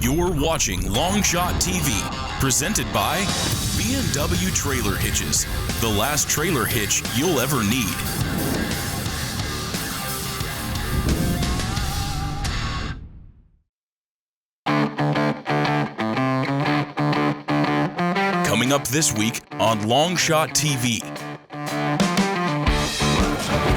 You're watching Longshot TV, presented by B&W Trailer Hitches, the last trailer hitch you'll ever need. Coming up this week on Longshot TV.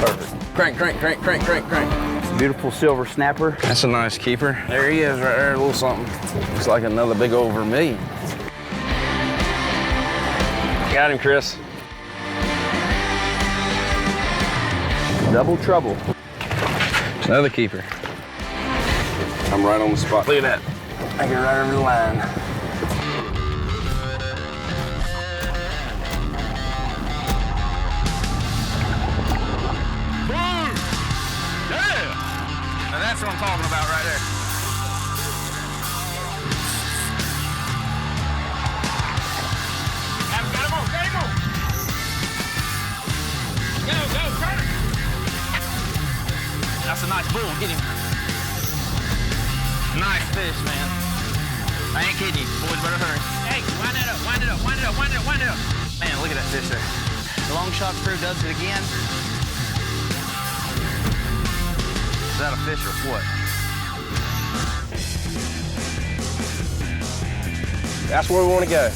Perfect. Crank, crank, crank, crank, crank, crank. Beautiful silver snapper. That's a nice keeper. There he is right there, a little something. Looks like another big old vermilion. Got him, Chris. Double trouble. Another keeper. I'm right on the spot. Look at that. I get right over the line. Boom! Yeah! Now that's what I'm talking about right there. Got him on, got him on. Go, turn it. That's a nice bull, get him. Nice fish, man. I ain't kidding you, boys better hurry. Hey, wind it up, wind it up, wind it up, wind it up, wind it up. Man, look at that fish there. The Longshot crew does it again. Is that a fish or what? That's where we want to go.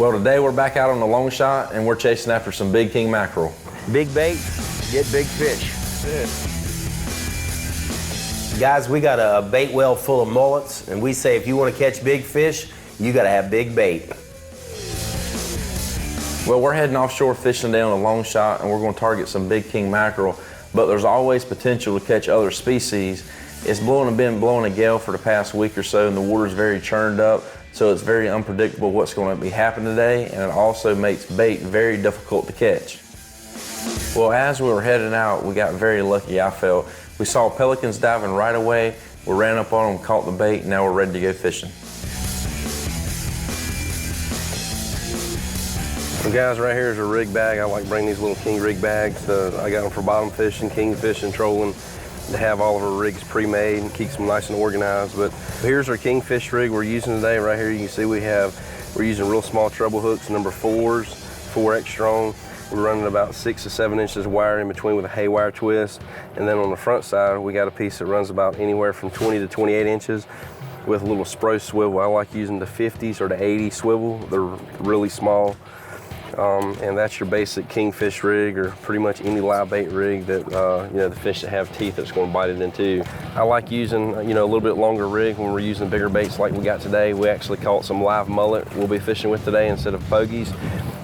Well, today we're back out on the Longshot and we're chasing after some big king mackerel. Big bait, get big fish. Guys, we got a bait well full of mullets, and we say if you want to catch big fish, you got to have big bait. Well, we're heading offshore fishing today on the Longshot and we're going to target some big king mackerel, but there's always potential to catch other species. It's been blowing a gale for the past week or so and the water's very churned up, so it's very unpredictable what's going to be happening today, and it also makes bait very difficult to catch. Well, as we were heading out, we got very lucky, I felt. We saw pelicans diving right away, we ran up on them, caught the bait, and now we're ready to go fishing. So guys, right here is a rig bag. I like bringing these little king rig bags. I got them for bottom fishing, king fishing, trolling, to have all of our rigs pre-made and keeps them nice and organized. But here's our kingfish rig we're using today. Right here you can see we're using real small treble hooks, number 4s, 4X strong. We're running about 6 to 7 inches of wire in between with a haywire twist. And then on the front side, we got a piece that runs about anywhere from 20 to 28 inches with a little spro swivel. I like using the 50s or the 80 swivel. They're really small. And that's your basic kingfish rig, or pretty much any live bait rig that, the fish that have teeth that's going to bite it into. I like using, a little bit longer rig when we're using bigger baits like we got today. We actually caught some live mullet we'll be fishing with today instead of pogies.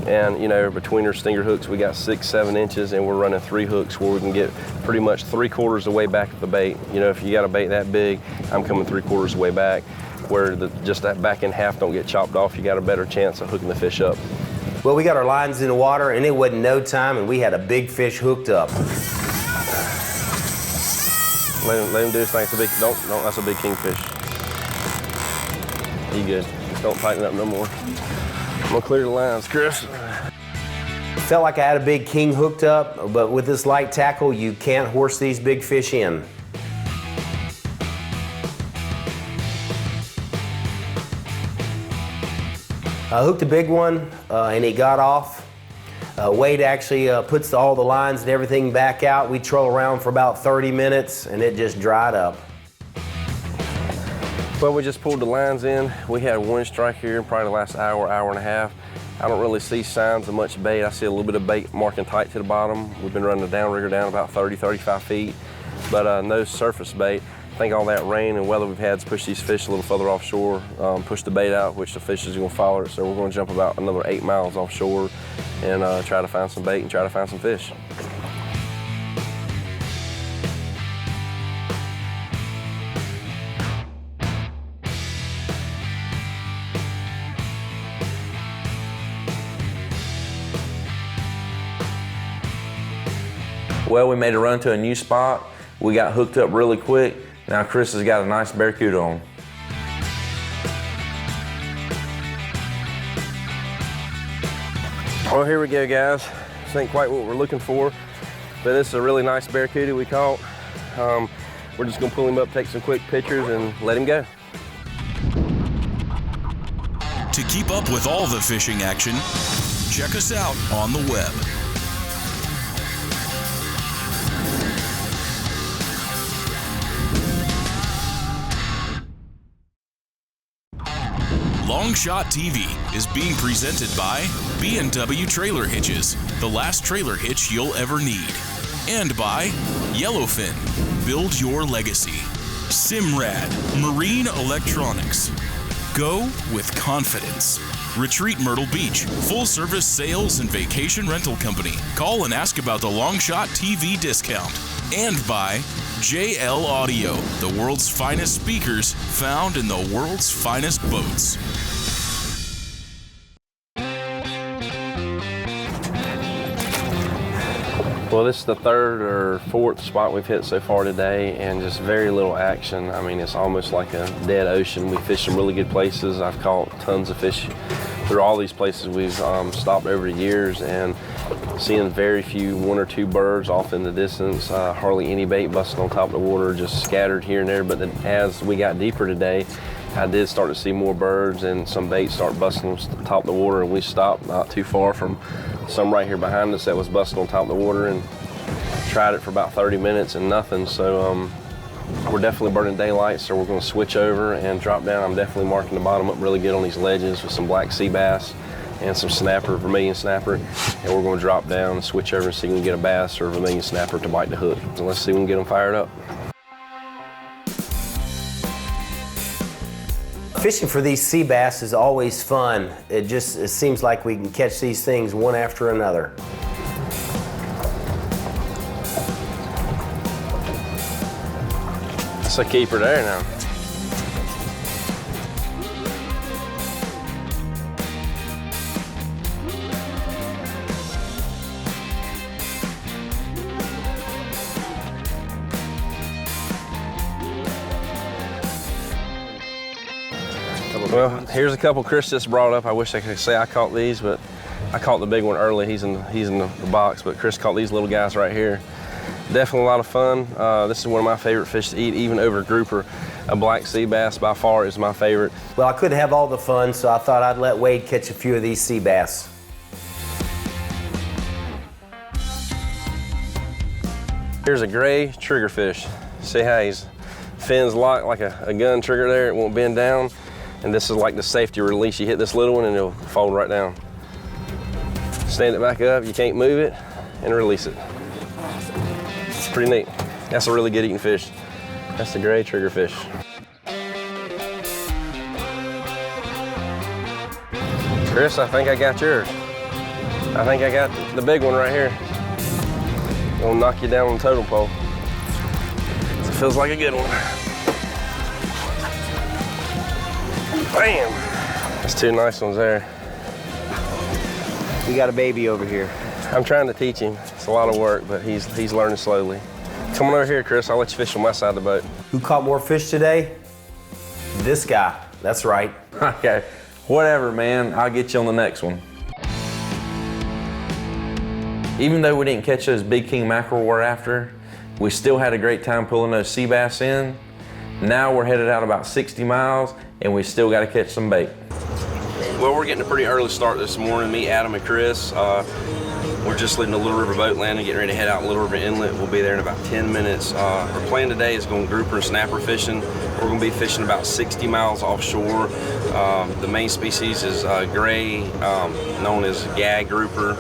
And, between our stinger hooks, we got 6, 7 inches, and we're running 3 hooks where we can get pretty much 3/4 the way back of the bait. If you got a bait that big, I'm coming 3/4 the way back, where just that back end half don't get chopped off. You got a better chance of hooking the fish up. Well, we got our lines in the water, and it wasn't no time, and we had a big fish hooked up. Let him do his thing. It's a big, don't, that's a big kingfish. You good. Don't tighten it up no more. I'm gonna clear the lines, Chris. Felt like I had a big king hooked up, but with this light tackle, you can't horse these big fish in. I hooked a big one, and he got off. Wade actually puts all the lines and everything back out. We troll around for about 30 minutes, and it just dried up. Well, we just pulled the lines in. We had one strike here in probably the last hour, hour and a half. I don't really see signs of much bait. I see a little bit of bait marking tight to the bottom. We've been running the downrigger down about 30, 35 feet, but no surface bait. I think all that rain and weather we've had has pushed these fish a little further offshore, pushed the bait out, which the fish is going to follow it. So we're going to jump about another 8 miles offshore and try to find some bait and try to find some fish. Well, we made a run to a new spot. We got hooked up really quick. Now Chris has got a nice barracuda on. Well, here we go, guys. This ain't quite what we're looking for. But this is a really nice barracuda we caught. We're just gonna pull him up, take some quick pictures, and let him go. To keep up with all the fishing action, check us out on the web. Longshot TV is being presented by B&W Trailer Hitches, the last trailer hitch you'll ever need. And by Yellowfin, build your legacy. Simrad, marine electronics. Go with confidence. Retreat Myrtle Beach, full-service sales and vacation rental company. Call and ask about the Longshot TV discount. And by JL Audio, the world's finest speakers found in the world's finest boats. Well, this is the third or fourth spot we've hit so far today, and just very little action. I mean, it's almost like a dead ocean. We fished some really good places. I've caught tons of fish through all these places we've stopped over the years, and seeing very few, one or two birds off in the distance, hardly any bait busting on top of the water, just scattered here and there. But then as we got deeper today, I did start to see more birds and some bait start busting on top of the water, and we stopped not too far from some right here behind us that was busting on top of the water, and tried it for about 30 minutes and nothing. So we're definitely burning daylight, so we're going to switch over and drop down. I'm definitely marking the bottom up really good on these ledges with some black sea bass and some snapper, vermilion snapper, and we're going to drop down and switch over and see if we can get a bass or a vermilion snapper to bite the hook. So let's see if we can get them fired up. Fishing for these sea bass is always fun. It seems like we can catch these things one after another. That's a keeper there now. Well, here's a couple Chris just brought up. I wish I could say I caught these, but I caught the big one early. He's in the box, but Chris caught these little guys right here. Definitely a lot of fun. This is one of my favorite fish to eat, even over grouper. A black sea bass by far is my favorite. Well, I couldn't have all the fun, so I thought I'd let Wade catch a few of these sea bass. Here's a gray triggerfish. See how his fins lock like a gun trigger there? It won't bend down. And this is like the safety release. You hit this little one and it'll fold right down. Stand it back up, you can't move it, and release it. It's pretty neat. That's a really good eating fish. That's the gray triggerfish. Chris, I think I got yours. I think I got the big one right here. It'll knock you down on the totem pole. It feels like a good one. Bam! That's two nice ones there. We got a baby over here. I'm trying to teach him. It's a lot of work, but he's learning slowly. Come on over here, Chris. I'll let you fish on my side of the boat. Who caught more fish today? This guy. That's right. Okay, whatever, man. I'll get you on the next one. Even though we didn't catch those big king mackerel we're after, we still had a great time pulling those sea bass in. Now we're headed out about 60 miles, and we still got to catch some bait. Well, we're getting a pretty early start this morning. Me, Adam, and Chris. We're just leaving the Little River boat landing, getting ready to head out Little River Inlet. We'll be there in about 10 minutes. Our plan today is going grouper and snapper fishing. We're going to be fishing about 60 miles offshore. The main species is gray, known as gag grouper,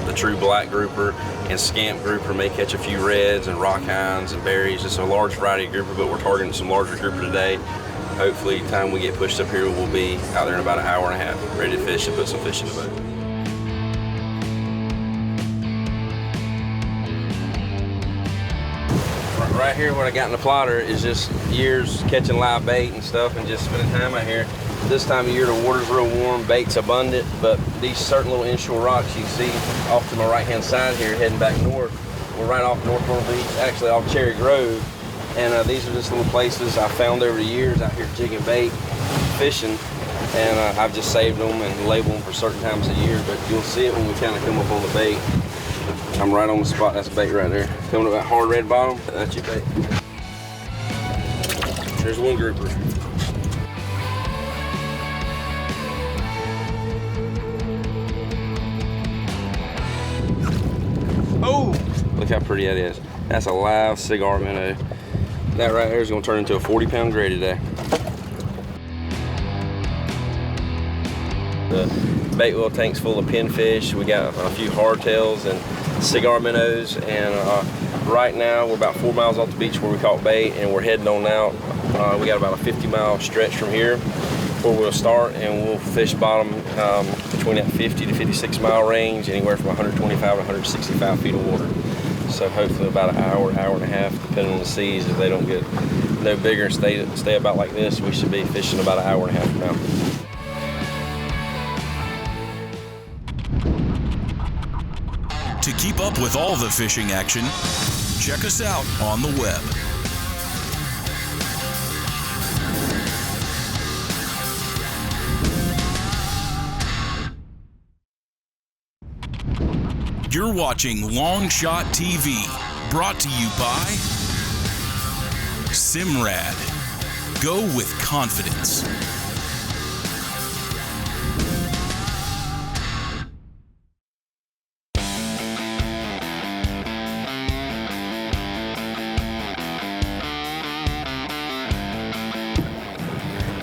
the true black grouper, and scamp grouper. May catch a few reds and rockhinds and berries. Just a large variety of grouper, but we're targeting some larger grouper today. Hopefully, time we get pushed up here, we'll be out there in about an hour and a half, ready to fish and put some fish in the boat. Right here, what I got in the plotter is just years catching live bait and stuff and just spending time out here. This time of year, the water's real warm, bait's abundant, but these certain little inshore rocks you see off to my right-hand side here, heading back north, we're right off North Myrtle Beach, actually off Cherry Grove. And these are just little places I found over the years out here jigging bait, fishing, and I've just saved them and labeled them for certain times of year, but you'll see it when we kind of come up on the bait. I'm right on the spot. That's bait right there. Coming to that hard red bottom, that's your bait. There's one grouper. Oh! Look how pretty that is. That's a live cigar minnow. That right there is gonna turn into a 40-pound gray today. The bait wheel tank's full of pinfish. We got a few hardtails and cigar minnows, and right now we're about 4 miles off the beach where we caught bait, and we're heading on out. We got about a 50-mile stretch from here before we'll start, and we'll fish bottom between that 50 to 56-mile range, anywhere from 125 to 165 feet of water. So hopefully about an hour and a half, depending on the seas. If they don't get no bigger and stay about like this, we should be fishing about an hour and a half from now. To keep up with all the fishing action, check us out on the web. You're watching Longshot TV, brought to you by Simrad. Go with confidence.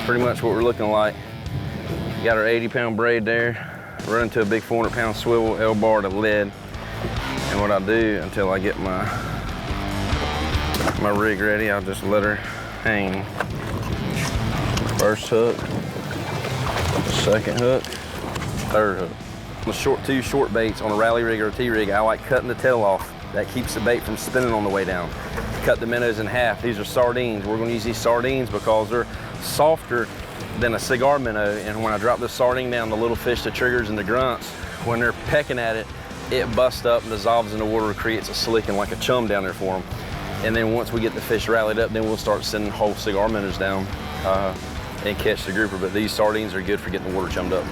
Pretty much what we're looking like. Got our 80-pound braid there, running to a big 400-pound swivel L-bar to lead. And what I do until I get my rig ready, I'll just let her hang. First hook, second hook, third hook. The two short baits on a rally rig or a T-rig, I like cutting the tail off. That keeps the bait from spinning on the way down. Cut the minnows in half. These are sardines. We're gonna use these sardines because they're softer than a cigar minnow, and when I drop the sardine down, the little fish, the triggers and the grunts, when they're pecking at it, it busts up and dissolves in the water, creates a slick and like a chum down there for them. And then once we get the fish rallied up, then we'll start sending whole cigar minnows down and catch the grouper. But these sardines are good for getting the water chummed up.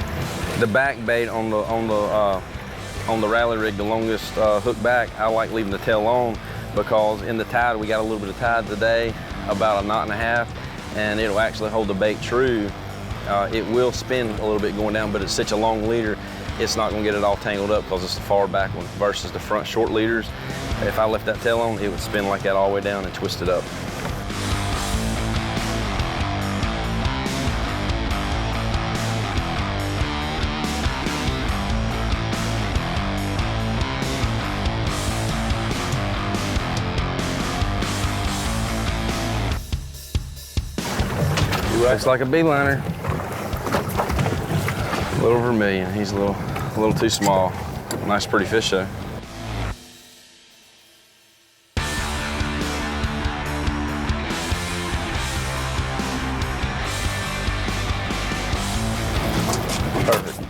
The back bait on the rally rig, the longest hook back, I like leaving the tail on because in the tide, we got a little bit of tide today, about 1.5 knots, and it'll actually hold the bait true. It will spin a little bit going down, but it's such a long leader, it's not gonna get it all tangled up because it's the far back one versus the front short leaders. If I left that tail on, it would spin like that all the way down and twist it up. Looks like a beeliner. Little vermilion. He's a little too small. Nice, pretty fish though. Perfect.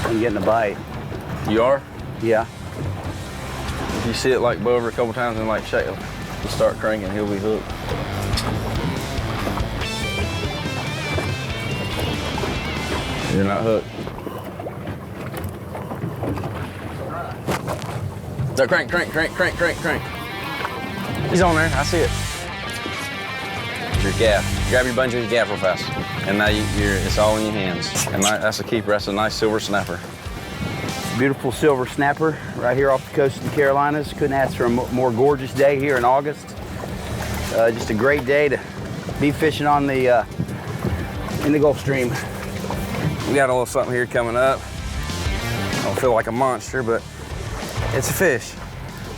I'm getting a bite. You are? Yeah. If you see it like bow over a couple times and like shake him, just start cranking, he'll be hooked. You're not hooked. So crank, crank, crank, crank, crank, crank. He's on there, I see it. Your gaff. Grab your bungee and your gaff real fast. And now it's all in your hands. And that's a keeper, that's a nice silver snapper. Beautiful silver snapper right here off the coast of the Carolinas. Couldn't ask for a more gorgeous day here in August. Just a great day to be fishing on the in the Gulf Stream. We got a little something here coming up. I don't feel like a monster, but it's a fish.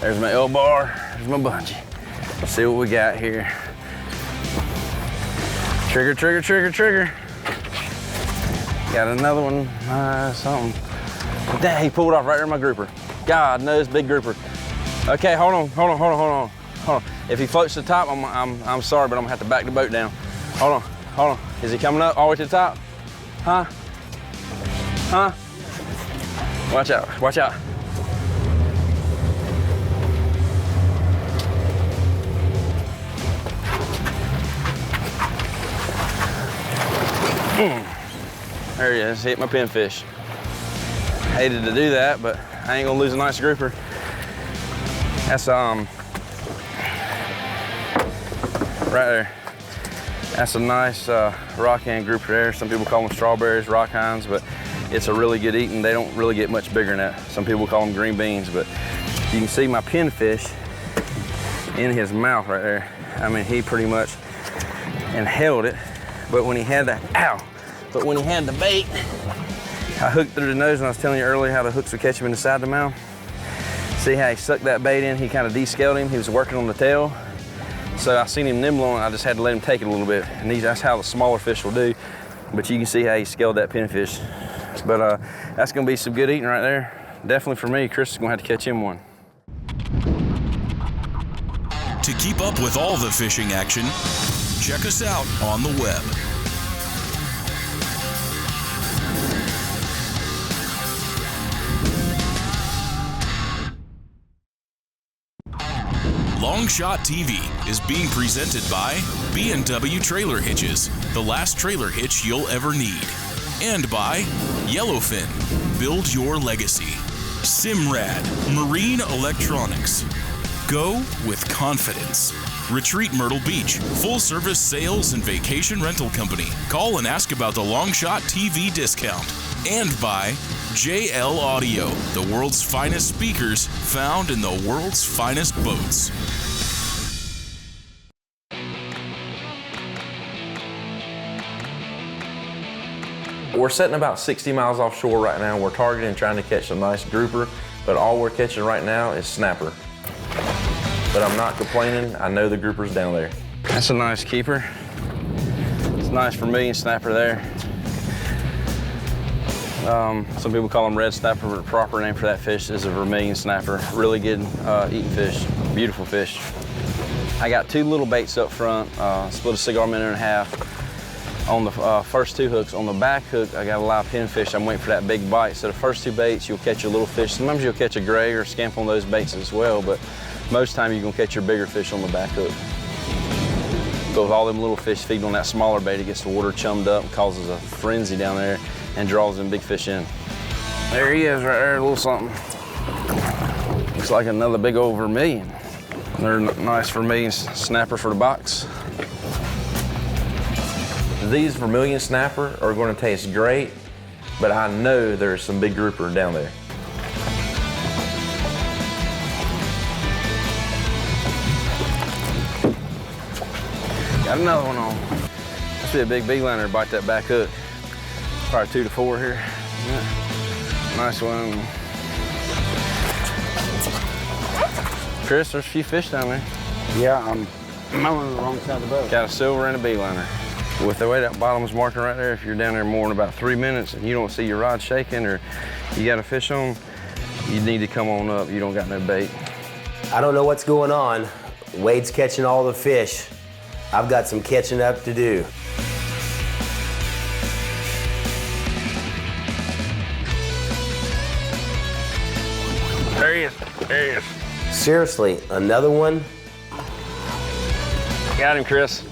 There's my L-bar, there's my bungee. Let's see what we got here. Trigger, trigger, trigger, trigger. Got another one, something. Dang, he pulled off right there in my grouper. God knows, big grouper. Okay, hold on. If he floats to the top, I'm sorry, but I'm gonna have to back the boat down. Hold on. Is he coming up all the way to the top? Huh? Watch out. There he is, hit my pinfish. Hated to do that, but I ain't gonna lose a nice grouper. That's right there. That's a nice rockhind grouper there. Some people call them strawberries, rockhinds, but it's a really good eating. They don't really get much bigger than that. Some people call them green beans, but you can see my pinfish in his mouth right there. I mean, he pretty much held it, but when he had the, but when he had the bait, I hooked through the nose, and I was telling you earlier how the hooks would catch him in the side of the mouth. See how he sucked that bait in? He kind of descaled him. He was working on the tail. So I seen him nibble on it. I just had to let him take it a little bit. And that's how the smaller fish will do. But you can see how he scaled that pinfish. But that's gonna be some good eating right there. Definitely for me. Chris is gonna have to catch him one. To keep up with all the fishing action, check us out on the web. Longshot TV is being presented by B&W Trailer Hitches, the last trailer hitch you'll ever need. And by Yellowfin, build your legacy. Simrad, marine electronics. Go with confidence. Retreat Myrtle Beach, full-service sales and vacation rental company. Call and ask about the Longshot TV discount. And by JL Audio, the world's finest speakers found in the world's finest boats. We're sitting about 60 miles offshore right now. We're targeting trying to catch a nice grouper, but all we're catching right now is snapper. But I'm not complaining. I know the grouper's down there. That's a nice keeper. It's nice vermilion snapper there. Some people call them red snapper, but the proper name for that fish is a vermilion snapper. Really good eating fish, beautiful fish. I got two little baits up front, split a cigar minnow in half. On the first two hooks, on the back hook, I got a live pinfish. I'm waiting for that big bite. So the first two baits, you'll catch a little fish. Sometimes you'll catch a gray or a scamp on those baits as well, but most time you're gonna catch your bigger fish on the back hook. But with all them little fish feeding on that smaller bait, it gets the water chummed up and causes a frenzy down there and draws them big fish in. There he is right there, a little something. Looks like another big old vermilion. They're a nice vermilion snapper for the box. These vermilion snapper are going to taste great, but I know there's some big grouper down there. Got another one on. Must be a big beeliner to bite that back hook. Probably 2 to 4 here. Yeah. Nice one. Chris, there's a few fish down there. Yeah, I'm on the wrong side of the boat. Got a silver and a beeliner. With the way that bottom's marking right there, if you're down there more than about 3 minutes and you don't see your rod shaking or you got a fish on, you need to come on up. You don't got no bait. I don't know what's going on. Wade's catching all the fish. I've got some catching up to do. There he is. There he is. Seriously, another one? Got him, Chris.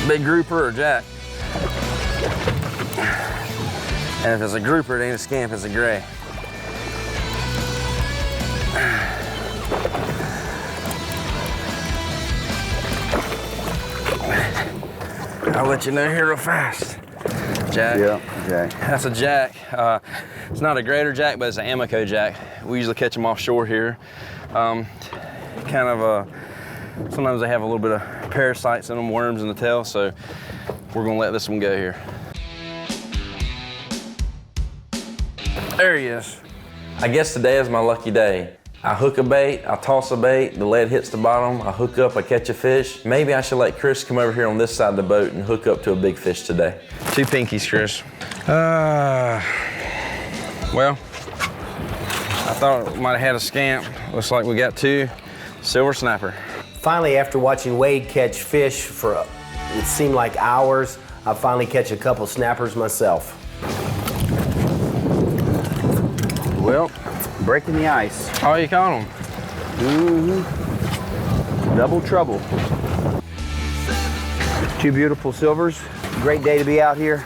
Big grouper or jack. And if it's a grouper, it ain't a scamp, it's a gray. I'll let you know here real fast. Jack. Yeah, jack. That's a jack. It's not a greater jack, but it's an Amico jack. We usually catch them offshore here. Sometimes they have a little bit of parasites in them, worms in the tail, so we're gonna let this one go here. There he is. I guess today is my lucky day. I hook a bait, I toss a bait, the lead hits the bottom, I hook up, I catch a fish. Maybe I should let Chris come over here on this side of the boat and hook up to a big fish today. 2 pinkies, Chris. Well, I thought it might have had a scamp. Looks like we got 2 silver snapper. Finally, after watching Wade catch fish for, it seemed like hours, I finally catch a couple snappers myself. Well, breaking the ice. Oh, you caught them. Double trouble. 2 Two beautiful silvers. Great day to be out here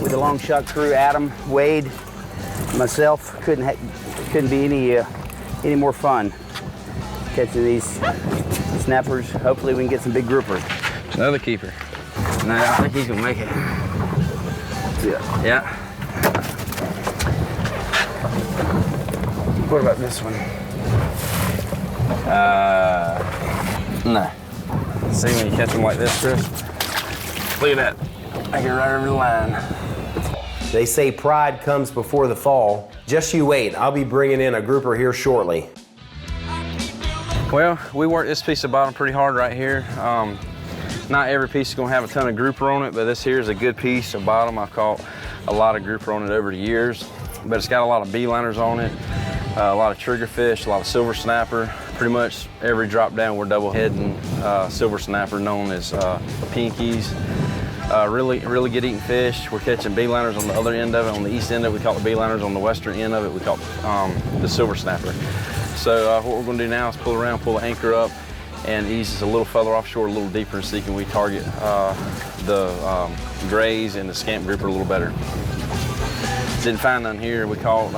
with the Longshot crew. Adam, Wade, myself. Couldn't be any more fun catching these snappers. Hopefully we can get some big groupers. Another keeper. No, I think he's gonna make it. Yeah. What about this one? No. See when you catch them like this, Chris? Look at that. I get right over the line. They say pride comes before the fall. Just you wait, I'll be bringing in a grouper here shortly. Well, we worked this piece of bottom pretty hard right here. Not every piece is gonna have a ton of grouper on it, but this here is a good piece of bottom. I've caught a lot of grouper on it over the years, but it's got a lot of beeliners on it, a lot of triggerfish, a lot of silver snapper. Pretty much every drop down we're double heading silver snapper known as pinkies. Really good eating fish. We're catching beeliners on the other end of it. On the east end of it, we caught the beeliners. On the western end of it, we caught the silver snapper. So what we're gonna do now is pull around, pull the anchor up, and ease us a little further offshore, a little deeper, and see can we target the grays and the scamp grouper a little better. Didn't find none here. We caught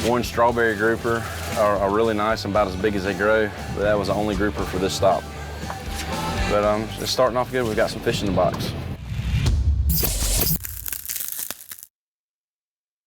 one strawberry grouper, are really nice and about as big as they grow, but that was the only grouper for this stop. But it's starting off good. We've got some fish in the box.